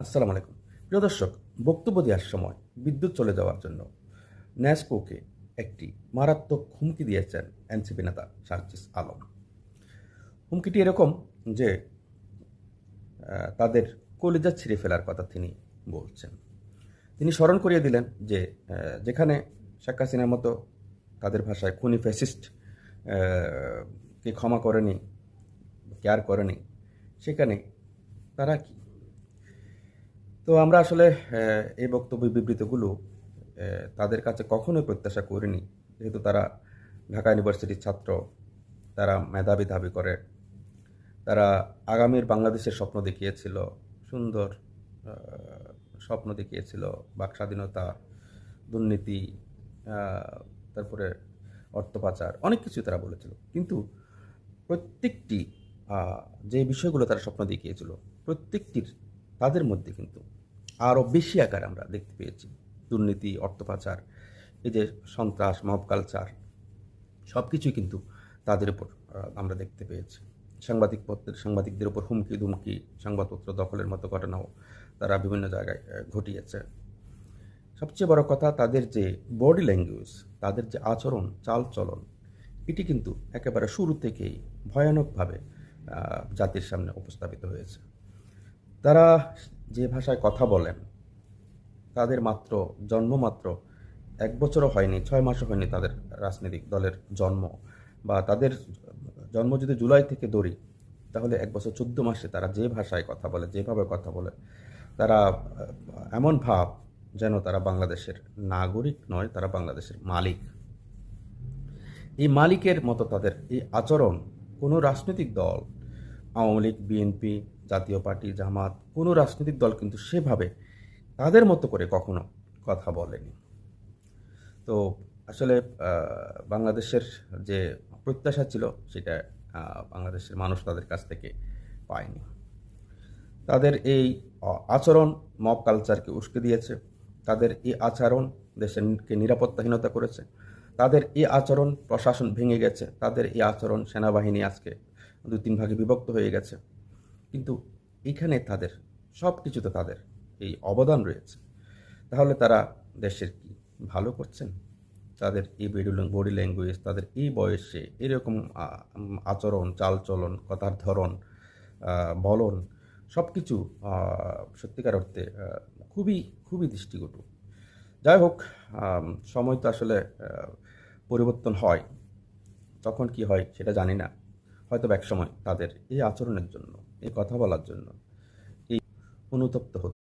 আসসালামু আলাইকুম। প্রিয় দর্শক, বক্তব্য দেওয়ার সময় বিদ্যুৎ চলে যাওয়ার জন্য ন্যাসকোকে একটি মারাত্মক হুমকি দিয়েছেন এনসিপি নেতা সার্জিস আলম। হুমকিটি এরকম যে তাদের কলিজা ছিঁড়ে ফেলার কথা তিনি বলছেন। তিনি স্মরণ করিয়ে দিলেন যে যেখানে শেখ হাসিনার মতো তাদের ভাষায় খুনি ফ্যাসিস্ট কে ক্ষমা করেনি, কেয়ার করেনি, সেখানে তারা কি? তো আমরা আসলে এই বক্তব্য বিবৃতিগুলো তাদের কাছে কখনোই প্রত্যাশা করিনি, যেহেতু তারা ঢাকা ইউনিভার্সিটির ছাত্র। তারা মেধাবী দাবি করে, তারা আগামীর বাংলাদেশের স্বপ্ন দেখিয়েছিল, সুন্দর স্বপ্ন দেখিয়েছিল, বাক স্বাধীনতা, দুর্নীতি, তারপরে অর্থ পাচার, অনেক কিছুই তারা বলেছিল। কিন্তু প্রত্যেকটি যে বিষয়গুলো তারা স্বপ্ন দেখিয়েছিল, প্রত্যেকটির তাদের মধ্যে কিন্তু আরও বেশি আকার আমরা দেখতে পেয়েছি। দুর্নীতি, অর্থ পাচার, এই যে সন্ত্রাস, মব কালচার, সব কিছুই কিন্তু তাদের উপর আমরা দেখতে পেয়েছি। সাংবাদিকদের উপর হুমকি ধুমকি, সংবাদপত্র দখলের মতো ঘটনাও তারা বিভিন্ন জায়গায় ঘটিয়েছে। সবচেয়ে বড় কথা, তাদের যে বডি ল্যাঙ্গুয়েজ, তাদের যে আচরণ, চালচলন, এটি কিন্তু একেবারে শুরু থেকেই ভয়ানকভাবে জাতির সামনে উপস্থাপিত হয়েছে। তারা যে ভাষায় কথা বলেন, তাদের জন্মমাত্র ১ বছরও হয়নি, ৬ মাসও হয়নি তাদের রাজনৈতিক দলের জন্ম, বা তাদের জন্ম যদি জুলাই থেকে ধরি, তাহলে ১ বছর ১৪ মাসে তারা যে ভাষায় কথা বলে, যেভাবে কথা বলে, তারা এমন ভাব যেন তারা বাংলাদেশের নাগরিক নয়, তারা বাংলাদেশের মালিক। এই মালিকের মতো তাদের এই আচরণ কোনো রাজনৈতিক দল, আওয়ামী লীগ, বিএনপি, জাতীয় পার্টি, জামাত, কোনো রাজনৈতিক দল কিন্তু সেভাবে তাদের মতো করে কখনো কথা বলেনি। তো আসলে বাংলাদেশের যে প্রত্যাশা ছিল, সেটা বাংলাদেশের মানুষ তাদের কাছ থেকে পায়নি। তাদের এই আচরণ মব কালচারকে উস্কে দিয়েছে। তাদের এই আচরণ দেশকে নিরাপত্তাহীনতা করেছে। তাদের এই আচরণ প্রশাসন ভেঙে গেছে। তাদের এই আচরণ সেনাবাহিনী আজকে ২-৩ ভাগে বিভক্ত হয়ে গেছে। কিন্তু এইখানে তাদের সব কিছুতে তাদের এই অবদান রয়েছে। তাহলে তারা দেশের কি ভালো করছেন? তাদের এই বডি ল্যাঙ্গুয়েজ, তাদের এই বয়সে এরকম আচরণ, চালচলন, কথার ধরন, বলন, সব কিছু সত্যিকার অর্থে খুবই খুবই দৃষ্টিকটু। যাই হোক, সময় তো আসলে পরিবর্তন হয়, তখন কি হয় সেটা জানি না। হয়তো এক সময় তাদের এই আচরণের জন্য, এই কথা বলার জন্য এই অনুতপ্ত হতে